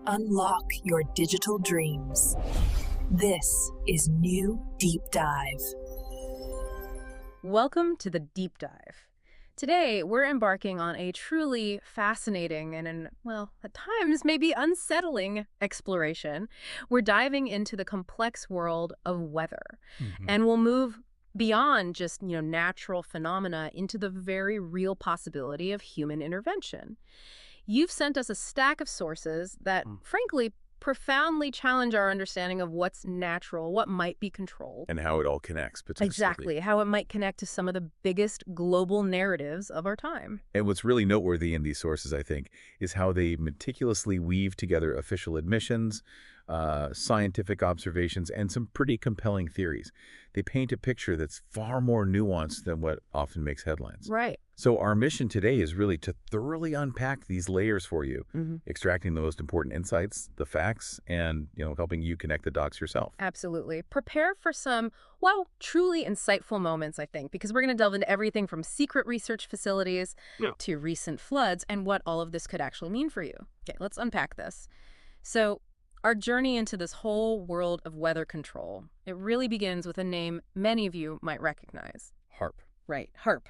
Unlock your digital dreams. This is New Deep Dive. Welcome to the Deep Dive. Today, we're embarking on a truly fascinating and, at times maybe unsettling exploration. We're diving into the complex world of weather, and we'll move beyond just, natural phenomena into the very real possibility of human intervention. You've sent us a stack of sources that, frankly, profoundly challenge our understanding of what's natural, what might be controlled. And how it all connects, potentially. Exactly, how it might connect to some of the biggest global narratives of our time. And what's really noteworthy in these sources, I think, is how they meticulously weave together official admissions, scientific observations, and some pretty compelling theories. They paint a picture that's far more nuanced than what often makes headlines. Right. So our mission today is really to thoroughly unpack these layers for you, extracting the most important insights, the facts, and helping you connect the dots yourself. Absolutely. Prepare for some, truly insightful moments, I think, because we're going to delve into everything from secret research facilities to recent floods and what all of this could actually mean for you. Okay, let's unpack this. So our journey into this whole world of weather control, it really begins with a name many of you might recognize. HAARP. Right, HAARP,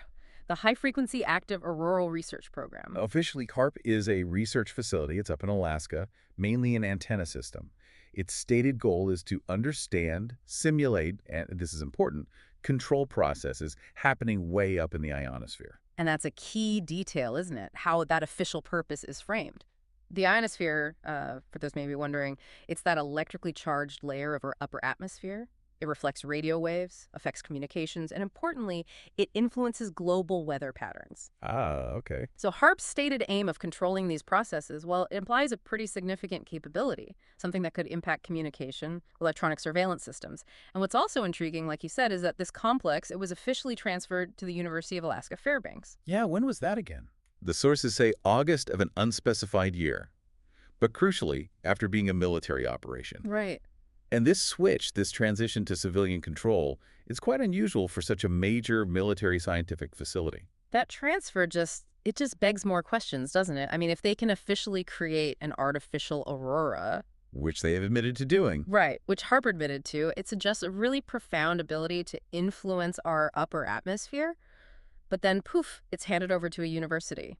the High Frequency Active Auroral Research Program. Officially, HAARP is a research facility. It's up in Alaska, mainly an antenna system. Its stated goal is to understand, simulate, and this is important, control processes happening way up in the ionosphere. And that's a key detail, isn't it? How that official purpose is framed. The ionosphere, for those maybe wondering, it's that electrically charged layer of our upper atmosphere. It reflects radio waves, affects communications, and importantly, it influences global weather patterns. Okay. So HAARP's stated aim of controlling these processes, it implies a pretty significant capability, something that could impact communication, electronic surveillance systems. And what's also intriguing, like you said, is that this complex, it was officially transferred to the University of Alaska Fairbanks. Yeah, when was that again? The sources say August of an unspecified year, but crucially, after being a military operation. Right. And this switch, this transition to civilian control, is quite unusual for such a major military scientific facility. That transfer just begs more questions, doesn't it? I mean, if they can officially create an artificial aurora, Which they have admitted to doing. right, which HAARP admitted to, it suggests a really profound ability to influence our upper atmosphere. But then, poof, it's handed over to a university.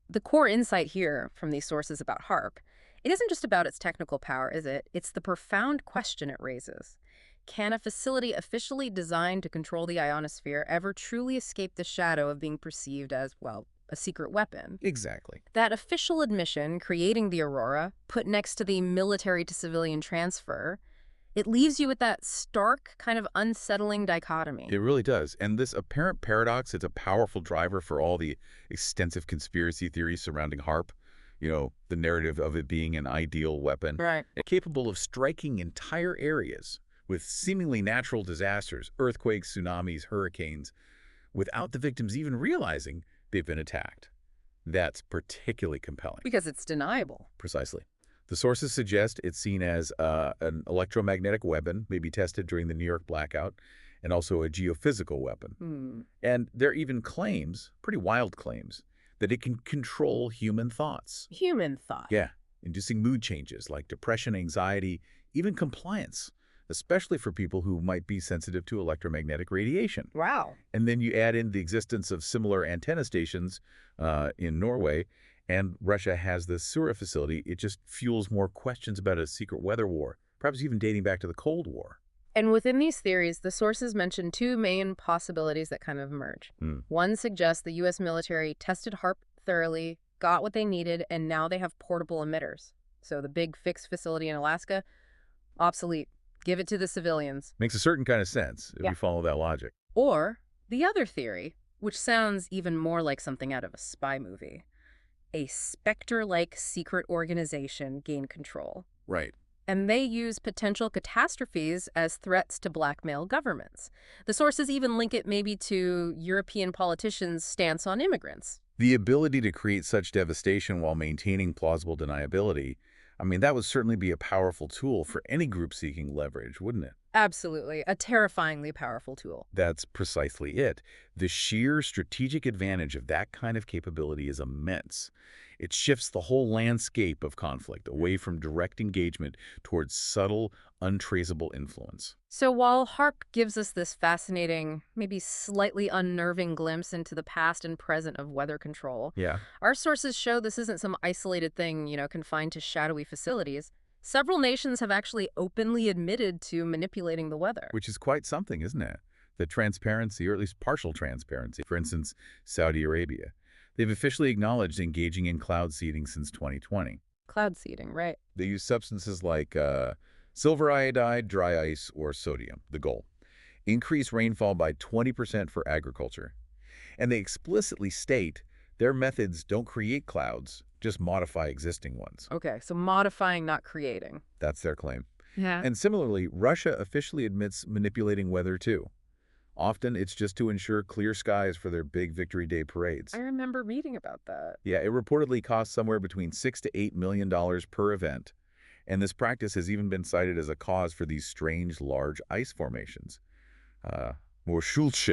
The core insight here from these sources about HAARP, it isn't just about its technical power, is it? It's the profound question it raises. Can a facility officially designed to control the ionosphere ever truly escape the shadow of being perceived as, a secret weapon? Exactly. That official admission, creating the aurora, put next to the military-to-civilian transfer, it leaves you with that stark, kind of unsettling dichotomy. It really does. And this apparent paradox, it's a powerful driver for all the extensive conspiracy theories surrounding HAARP. The narrative of it being an ideal weapon. Right. Capable of striking entire areas with seemingly natural disasters, earthquakes, tsunamis, hurricanes, without the victims even realizing they've been attacked. That's particularly compelling. Because it's deniable. Precisely. The sources suggest it's seen as an electromagnetic weapon, maybe tested during the New York blackout, and also a geophysical weapon. And there are even claims, pretty wild claims, that it can control human thoughts. Human thought. Yeah, inducing mood changes like depression, anxiety, even compliance, especially for people who might be sensitive to electromagnetic radiation. Wow. And then you add in the existence of similar antenna stations in Norway, and Russia has the Sura facility. It just fuels more questions about a secret weather war, perhaps even dating back to the Cold War. And within these theories, the sources mention two main possibilities that kind of emerge. One suggests the U.S. military tested HAARP thoroughly, got what they needed, and now they have portable emitters. So the big fixed facility in Alaska, obsolete. Give it to the civilians. Makes a certain kind of sense if you follow that logic. Or the other theory, which sounds even more like something out of a spy movie. A Spectre-like secret organization gained control. Right. And they use potential catastrophes as threats to blackmail governments. The sources even link it maybe to European politicians' stance on immigrants. The ability to create such devastation while maintaining plausible deniability, that would certainly be a powerful tool for any group seeking leverage, wouldn't it? Absolutely. A terrifyingly powerful tool. That's precisely it. The sheer strategic advantage of that kind of capability is immense. It shifts the whole landscape of conflict away from direct engagement towards subtle, untraceable influence. So while HAARP gives us this fascinating, maybe slightly unnerving glimpse into the past and present of weather control, Yeah. our sources show this isn't some isolated thing, confined to shadowy facilities. Several nations have actually openly admitted to manipulating the weather. Which is quite something, isn't it? The transparency, or at least partial transparency. For instance, Saudi Arabia. They've officially acknowledged engaging in cloud seeding since 2020. Cloud seeding, right? They use substances like silver iodide, dry ice, or sodium, the goal. Increase rainfall by 20% for agriculture. And they explicitly state their methods don't create clouds, just modify existing ones. Okay, so modifying, not creating. That's their claim. Yeah. And similarly, Russia officially admits manipulating weather too. Often it's just to ensure clear skies for their big Victory Day parades. I remember reading about that. Yeah, it reportedly costs somewhere between $6 to $8 million per event. And this practice has even been cited as a cause for these strange, large ice formations. Schulze.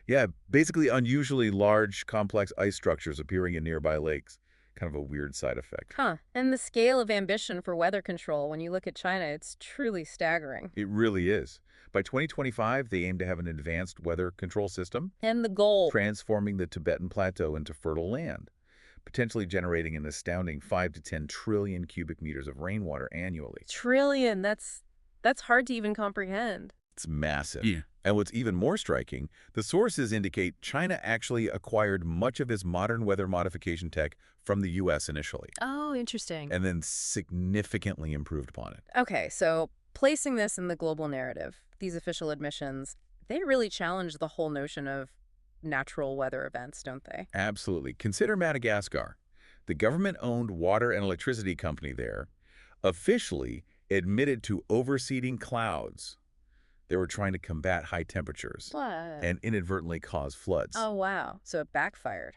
Yeah, basically unusually large, complex ice structures appearing in nearby lakes. Kind of a weird side effect. Huh. And the scale of ambition for weather control, when you look at China, it's truly staggering. It really is. By 2025, they aim to have an advanced weather control system, And the goal. transforming the Tibetan Plateau into fertile land, potentially generating an astounding 5 to 10 trillion cubic meters of rainwater annually. Trillion. That's hard to even comprehend. It's massive. Yeah. And what's even more striking, the sources indicate China actually acquired much of its modern weather modification tech from the U.S. initially, Oh, interesting. and then significantly improved upon it. Okay, so placing this in the global narrative, these official admissions, they really challenge the whole notion of natural weather events, don't they? Absolutely. Consider Madagascar. The government-owned water and electricity company there officially admitted to overseeding clouds. They were trying to combat high temperatures What? and inadvertently cause floods. Oh, wow. So it backfired.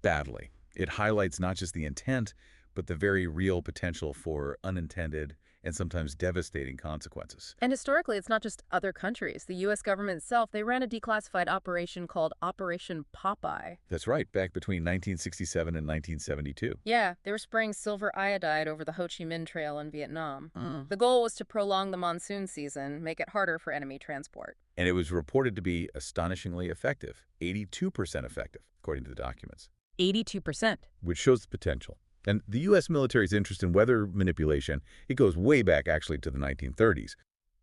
Badly. It highlights not just the intent, but the very real potential for unintended and sometimes devastating consequences. And historically, it's not just other countries. The U.S. government itself, they ran a declassified operation called Operation Popeye. That's right, back between 1967 and 1972. Yeah, they were spraying silver iodide over the Ho Chi Minh Trail in Vietnam. The goal was to prolong the monsoon season, make it harder for enemy transport. And it was reported to be astonishingly effective, 82% effective, according to the documents, 82%. which shows the potential. And the U.S. military's interest in weather manipulation, it goes way back actually to the 1930s.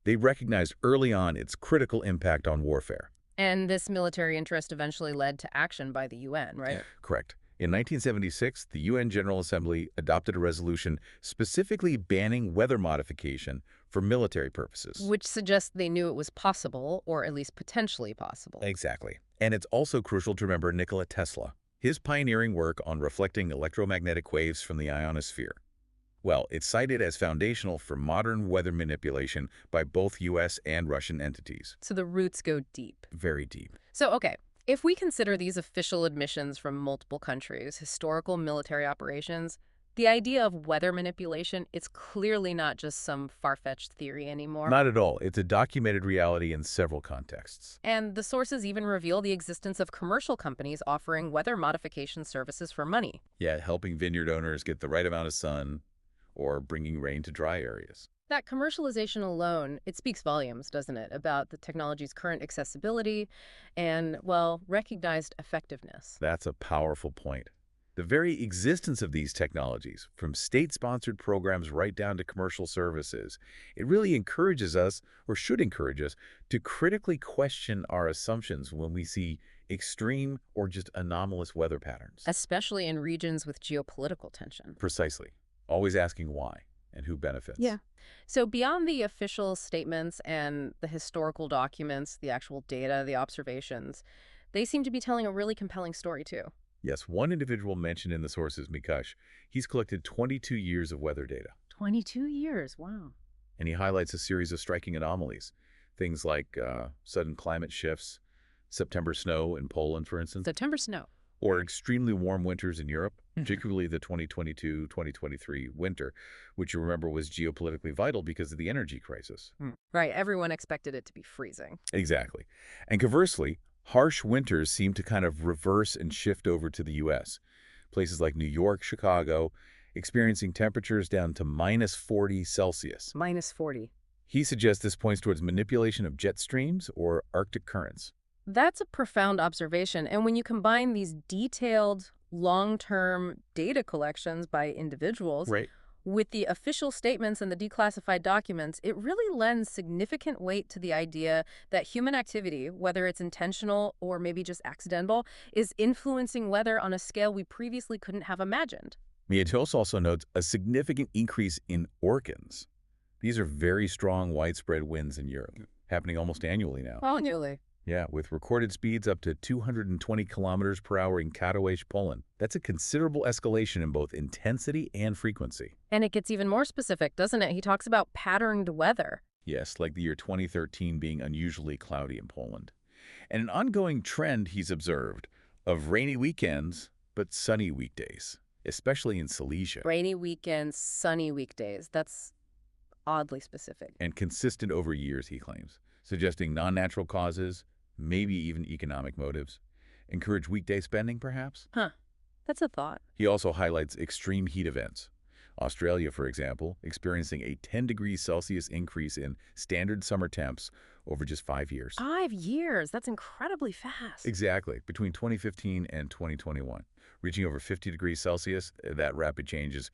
They recognized early on its critical impact on warfare. And this military interest eventually led to action by the UN, right? Correct. In 1976, the UN General Assembly adopted a resolution specifically banning weather modification for military purposes. Which suggests they knew it was possible, or at least potentially possible. Exactly. And it's also crucial to remember Nikola Tesla, his pioneering work on reflecting electromagnetic waves from the ionosphere. Well, it's cited as foundational for modern weather manipulation by both U.S. and Russian entities. So the roots go deep. Very deep. So, okay, if we consider these official admissions from multiple countries, historical military operations, the idea of weather manipulation, it's clearly not just some far-fetched theory anymore. Not at all. It's a documented reality in several contexts. And the sources even reveal the existence of commercial companies offering weather modification services for money. Yeah, helping vineyard owners get the right amount of sun or bringing rain to dry areas. That commercialization alone, it speaks volumes, doesn't it, about the technology's current accessibility and, well, recognized effectiveness. That's a powerful point. The very existence of these technologies, from state-sponsored programs right down to commercial services, it really encourages us, or should encourage us, to critically question our assumptions when we see extreme or just anomalous weather patterns. Especially in regions with geopolitical tension. Precisely. Always asking why and who benefits. Yeah. So beyond the official statements and the historical documents, the actual data, the observations, they seem to be telling a really compelling story too. Yes, one individual mentioned in the sources, Mikush, he's collected 22 years of weather data. 22 years, wow. And he highlights a series of striking anomalies. Things like sudden climate shifts, September snow in Poland, for instance, September snow. or extremely warm winters in Europe, particularly the 2022-2023 winter, which you remember was geopolitically vital because of the energy crisis. Right, everyone expected it to be freezing. Exactly. And conversely, harsh winters seem to kind of reverse and shift over to the U.S., Places like New York, Chicago, experiencing temperatures down to -40°C. -40. He suggests this points towards manipulation of jet streams or Arctic currents. That's a profound observation. And when you combine these detailed, long-term data collections by individuals Right. with the official statements and the declassified documents, it really lends significant weight to the idea that human activity, whether it's intentional or maybe just accidental, is influencing weather on a scale we previously couldn't have imagined. Miatos also notes a significant increase in orkans. These are very strong, widespread winds in Europe, happening almost annually now. Oh, nearly. Yeah, with recorded speeds up to 220 kilometers per hour in Katowice, Poland. That's a considerable escalation in both intensity and frequency. And it gets even more specific, doesn't it? He talks about patterned weather. Yes, like the year 2013 being unusually cloudy in Poland. And an ongoing trend he's observed of rainy weekends, but sunny weekdays, especially in Silesia. Rainy weekends, sunny weekdays. That's oddly specific. And consistent over years, he claims, suggesting non-natural causes, maybe even economic motives. Encourage weekday spending, perhaps? Huh. That's a thought. He also highlights extreme heat events. Australia, for example, experiencing a 10 degrees Celsius increase in standard summer temps over just 5 years. 5 years. That's incredibly fast. Exactly, between 2015 and 2021. Reaching over 50 degrees Celsius, that rapid change is,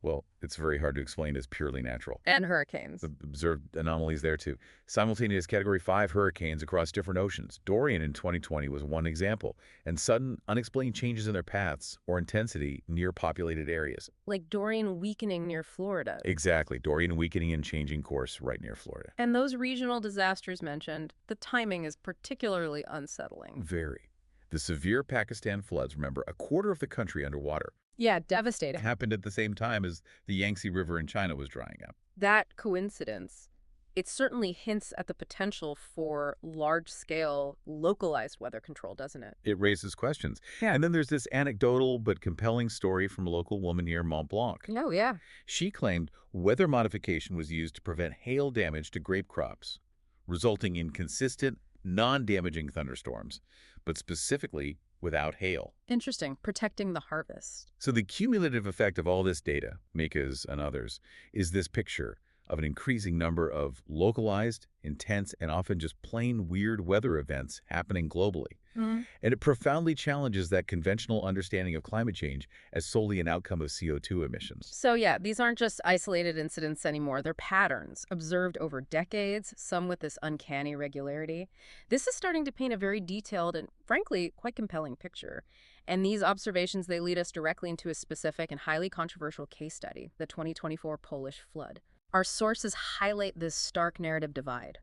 well, it's very hard to explain as purely natural. And hurricanes. Observed anomalies there, too. Simultaneous Category 5 hurricanes across different oceans. Dorian in 2020 was one example, and sudden, unexplained changes in their paths or intensity near populated areas. Like Dorian weakening near Florida. Exactly. Dorian weakening and changing course right near Florida. And those regional disasters mentioned, the timing is particularly unsettling. Very. The severe Pakistan floods, remember, a quarter of the country underwater. Yeah, devastating. Happened at the same time as the Yangtze River in China was drying up. That coincidence, it certainly hints at the potential for large-scale, localized weather control, doesn't it? It raises questions. Yeah. And then there's this anecdotal but compelling story from a local woman near Mont Blanc. Oh, yeah. She claimed weather modification was used to prevent hail damage to grape crops, resulting in consistent, non-damaging thunderstorms, but specifically without hail. Interesting. Protecting the harvest. So the cumulative effect of all this data, Mika's and others, is this picture of an increasing number of localized, intense, and often just plain weird weather events happening globally. And it profoundly challenges that conventional understanding of climate change as solely an outcome of CO2 emissions. So yeah, these aren't just isolated incidents anymore. They're patterns observed over decades, some with this uncanny regularity. This is starting to paint a very detailed and, frankly, quite compelling picture. And these observations, they lead us directly into a specific and highly controversial case study, the 2024 Polish flood. Our sources highlight this stark narrative divide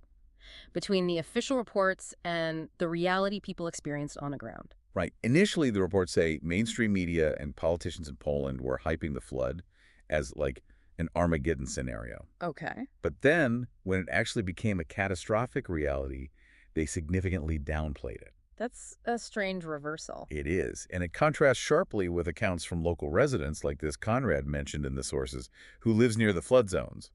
between the official reports and the reality people experienced on the ground. Right. Initially, the reports say mainstream media and politicians in Poland were hyping the flood as like an Armageddon scenario. Okay. But then, when it actually became a catastrophic reality, they significantly downplayed it. That's a strange reversal. It is, and it contrasts sharply with accounts from local residents like this Conrad mentioned in the sources, who lives near the flood zones.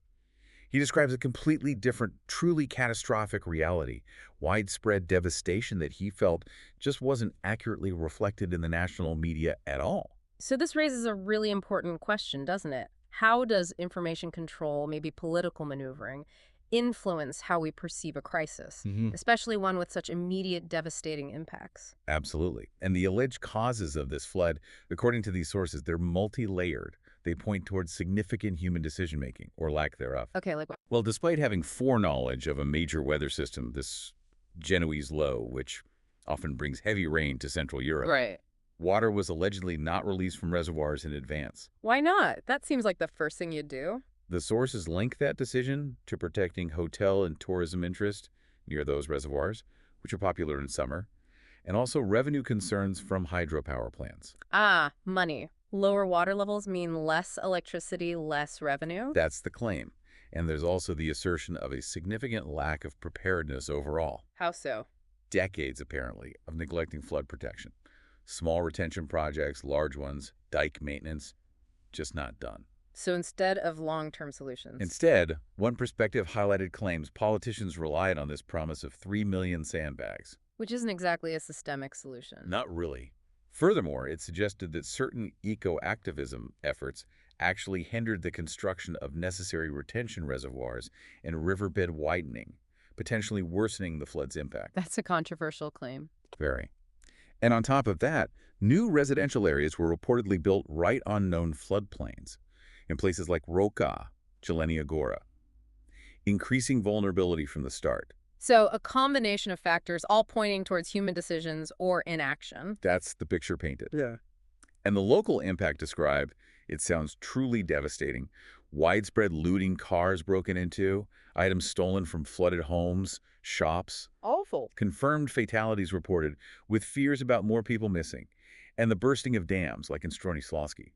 He describes a completely different, truly catastrophic reality, widespread devastation that he felt just wasn't accurately reflected in the national media at all. So this raises a really important question, doesn't it? How does information control, maybe political maneuvering, influence how we perceive a crisis, especially one with such immediate devastating impacts? Absolutely. And the alleged causes of this flood, according to these sources, they're multi-layered. They point towards significant human decision-making, or lack thereof. Okay, like what? Well, despite having foreknowledge of a major weather system, this Genoese low, which often brings heavy rain to Central Europe, Right. water was allegedly not released from reservoirs in advance. Why not? That seems like the first thing you'd do. The sources link that decision to protecting hotel and tourism interest near those reservoirs, which are popular in summer, and also revenue concerns from hydropower plants. Ah, money. Lower water levels mean less electricity, less revenue? That's the claim. And there's also the assertion of a significant lack of preparedness overall. How so? Decades, apparently, of neglecting flood protection. Small retention projects, large ones, dike maintenance, just not done. So instead of long-term solutions. Instead, one perspective highlighted claims politicians relied on this promise of 3 million sandbags. Which isn't exactly a systemic solution. Not really. Furthermore, it suggested that certain eco-activism efforts actually hindered the construction of necessary retention reservoirs and riverbed widening, potentially worsening the flood's impact. That's a controversial claim. Very. And on top of that, new residential areas were reportedly built right on known floodplains, in places like Roca, Jelenia Gora, increasing vulnerability from the start. So a combination of factors all pointing towards human decisions or inaction. That's the picture painted. Yeah. And the local impact described, it sounds truly devastating. Widespread looting, cars broken into, items stolen from flooded homes, shops. Awful. Confirmed fatalities reported, with fears about more people missing. And the bursting of dams, like in Stanislavski.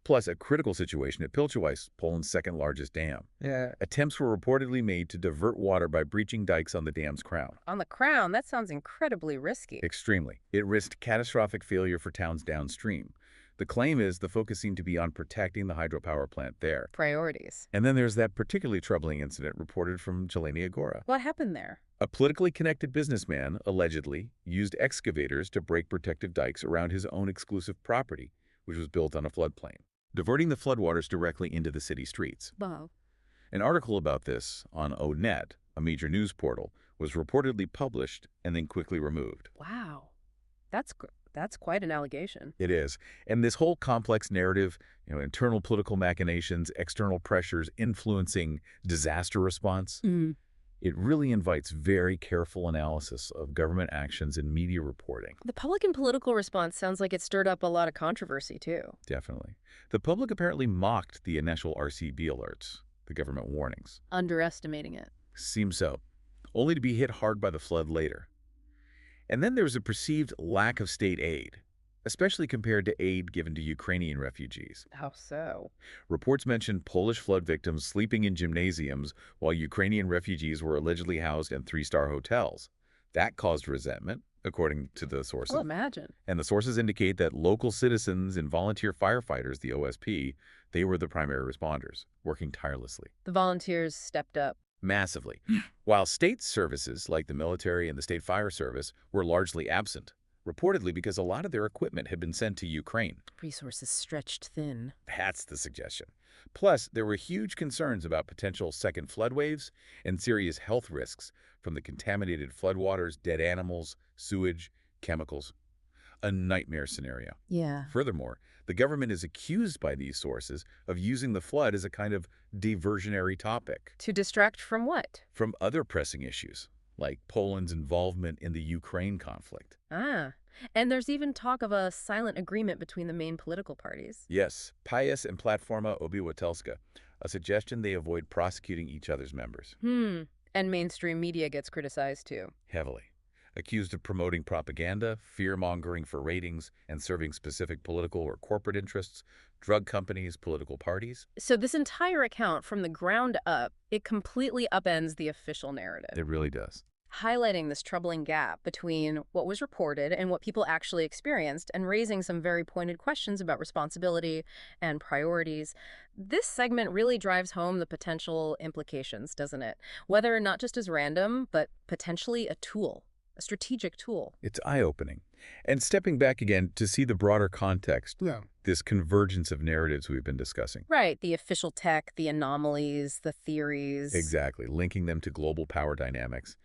Plus, a critical situation at Pilchowice, Poland's second largest dam. Yeah. Attempts were reportedly made to divert water by breaching dikes on the dam's crown. On the crown, that sounds incredibly risky. Extremely. It risked catastrophic failure for towns downstream. The claim is the focus seemed to be on protecting the hydropower plant there. Priorities. And then there's that particularly troubling incident reported from Jelenia Gora. What happened there? A politically connected businessman, allegedly, used excavators to break protective dikes around his own exclusive property, which was built on a floodplain, diverting the floodwaters directly into the city streets. Wow. An article about this on ONET, a major news portal, was reportedly published and then quickly removed. Wow. That's quite an allegation. It is. And this whole complex narrative, internal political machinations, external pressures influencing disaster response, it really invites very careful analysis of government actions and media reporting. The public and political response sounds like it stirred up a lot of controversy, too. Definitely. The public apparently mocked the initial RCB alerts, the government warnings. Underestimating it. Seems so, only to be hit hard by the flood later. And then there was a perceived lack of state aid, especially compared to aid given to Ukrainian refugees. How so? Reports mentioned Polish flood victims sleeping in gymnasiums while Ukrainian refugees were allegedly housed in three-star hotels. That caused resentment, according to the sources. Well, imagine. And the sources indicate that local citizens and volunteer firefighters, the OSP, they were the primary responders, working tirelessly. The volunteers stepped up. Massively. While state services, like the military and the state fire service, were largely absent, reportedly because a lot of their equipment had been sent to Ukraine. Resources stretched thin. That's the suggestion. Plus, there were huge concerns about potential second flood waves and serious health risks from the contaminated floodwaters, dead animals, sewage, chemicals. A nightmare scenario. Yeah. Furthermore, the government is accused by these sources of using the flood as a kind of diversionary topic. To distract from what? From other pressing issues, like Poland's involvement in the Ukraine conflict. Ah. And there's even talk of a silent agreement between the main political parties. Yes, PiS and Platforma Obywatelska, a suggestion they avoid prosecuting each other's members. And mainstream media gets criticized too. Heavily. Accused of promoting propaganda, fear-mongering for ratings, and serving specific political or corporate interests, drug companies, political parties. So this entire account, from the ground up, it completely upends the official narrative. It really does. Highlighting this troubling gap between what was reported and what people actually experienced, and raising some very pointed questions about responsibility and priorities. This segment really drives home the potential implications, doesn't it? Whether not just as random, but potentially a tool. A strategic tool. It's eye-opening. And stepping back again to see the broader context, this convergence of narratives we've been discussing. Right, the official tech, the anomalies, the theories. Exactly, linking them to global power dynamics.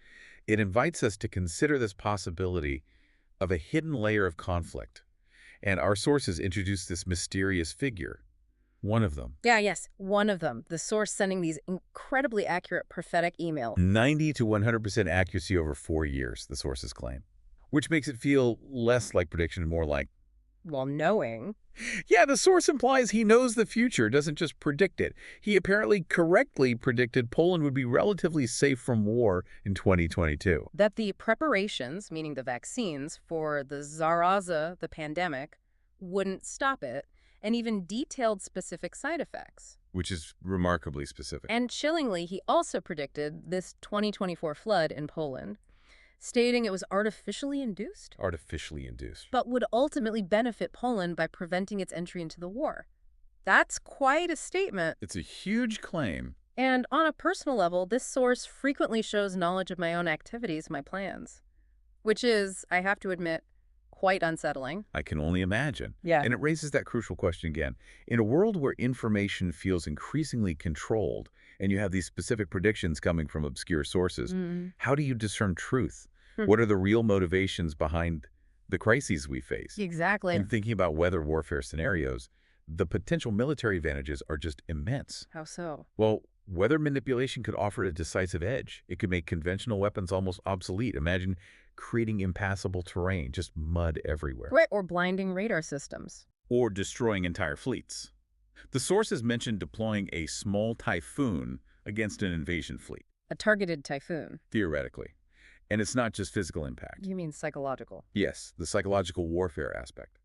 It invites us to consider this possibility of a hidden layer of conflict. And our sources introduce this mysterious figure. One of them. Yes, one of them. The source sending these incredibly accurate prophetic emails. 90 to 100% accuracy over 4 years, the sources claim. Which makes it feel less like prediction and more like... Well, knowing. Yeah, the source implies he knows the future, doesn't just predict it. He apparently correctly predicted Poland would be relatively safe from war in 2022. That the preparations, meaning the vaccines, for the zaraza, the pandemic, wouldn't stop it. And even detailed specific side effects. Which is remarkably specific. And chillingly, he also predicted this 2024 flood in Poland, stating it was artificially induced. Artificially induced. But would ultimately benefit Poland by preventing its entry into the war. That's quite a statement. It's a huge claim. And on a personal level, this source frequently shows knowledge of my own activities, my plans. Which is, I have to admit, Quite unsettling. I can only imagine. Yeah. And it raises that crucial question again. In a world where information feels increasingly controlled and you have these specific predictions coming from obscure sources, how do you discern truth? What are the real motivations behind the crises we face? Exactly. In thinking about weather warfare scenarios, the potential military advantages are just immense. How so? Well, weather manipulation could offer a decisive edge. It could make conventional weapons almost obsolete. Imagine creating impassable terrain, just mud everywhere. Right, or blinding radar systems. Or destroying entire fleets. The sources mentioned deploying a small typhoon against an invasion fleet. A targeted typhoon. Theoretically. And it's not just physical impact. You mean psychological? Yes, the psychological warfare aspect.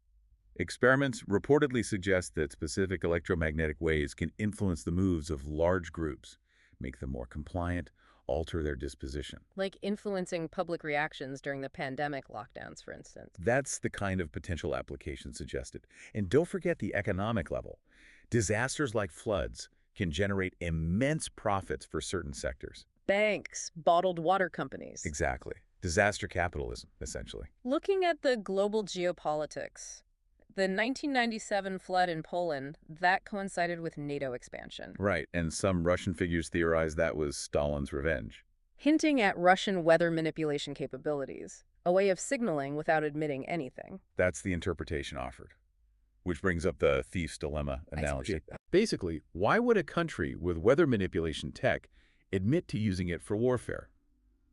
Experiments reportedly suggest that specific electromagnetic waves can influence the moves of large groups, make them more compliant, alter their disposition. Like influencing public reactions during the pandemic lockdowns, for instance. That's the kind of potential application suggested. And don't forget the economic level. Disasters like floods can generate immense profits for certain sectors. Banks, bottled water companies. Exactly. Disaster capitalism, essentially. Looking at the global geopolitics, the 1997 flood in Poland, that coincided with NATO expansion. Right, and some Russian figures theorize that was Stalin's revenge. Hinting at Russian weather manipulation capabilities, a way of signaling without admitting anything. That's the interpretation offered. Which brings up the thief's dilemma analogy. Basically, why would a country with weather manipulation tech admit to using it for warfare?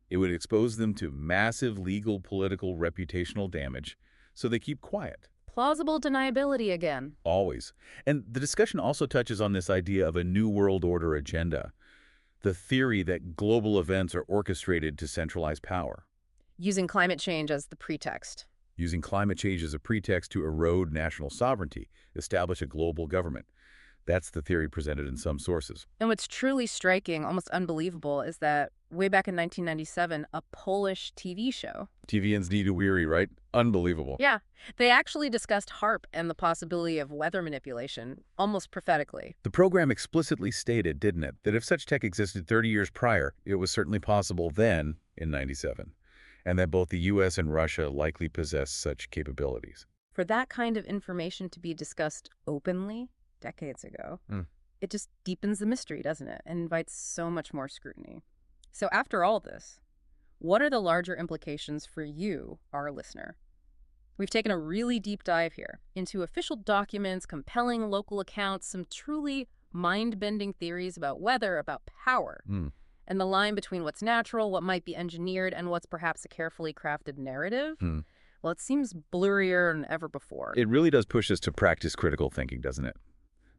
It would expose them to massive legal, political, reputational damage, so they keep quiet. Plausible deniability again. Always. And the discussion also touches on this idea of a new world order agenda, the theory that global events are orchestrated to centralize power. Using climate change as the pretext. Using climate change as a pretext to erode national sovereignty, establish a global government. That's the theory presented in some sources. And what's truly striking, almost unbelievable, is that way back in 1997, a Polish TV show. TVN's need to weary, right? Unbelievable. Yeah. They actually discussed HAARP and the possibility of weather manipulation, almost prophetically. The program explicitly stated, didn't it, that if such tech existed 30 years prior, it was certainly possible then, in 97, and that both the U.S. and Russia likely possess such capabilities. For that kind of information to be discussed openly decades ago, it just deepens the mystery, doesn't it? And invites so much more scrutiny. So after all this, what are the larger implications for you, our listener? We've taken a really deep dive here into official documents, compelling local accounts, some truly mind-bending theories about weather, about power, and the line between what's natural, what might be engineered, and what's perhaps a carefully crafted narrative. Well, it seems blurrier than ever before. It really does push us to practice critical thinking, doesn't it?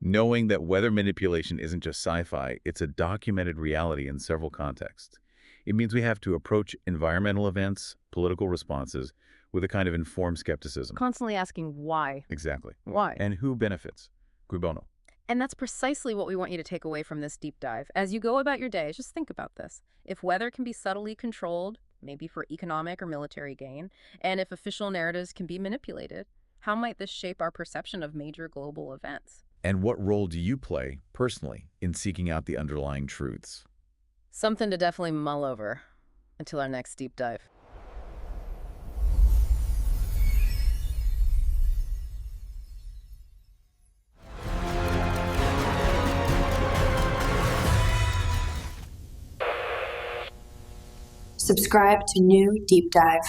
Knowing that weather manipulation isn't just sci-fi, it's a documented reality in several contexts. It means we have to approach environmental events, political responses, with a kind of informed skepticism. Constantly asking why. Exactly. Why? And who benefits? Cui bono? And that's precisely what we want you to take away from this deep dive. As you go about your day, just think about this. If weather can be subtly controlled, maybe for economic or military gain, and if official narratives can be manipulated, how might this shape our perception of major global events? And what role do you play, personally, in seeking out the underlying truths? Something to definitely mull over until our next deep dive. Subscribe to New Deep Dive.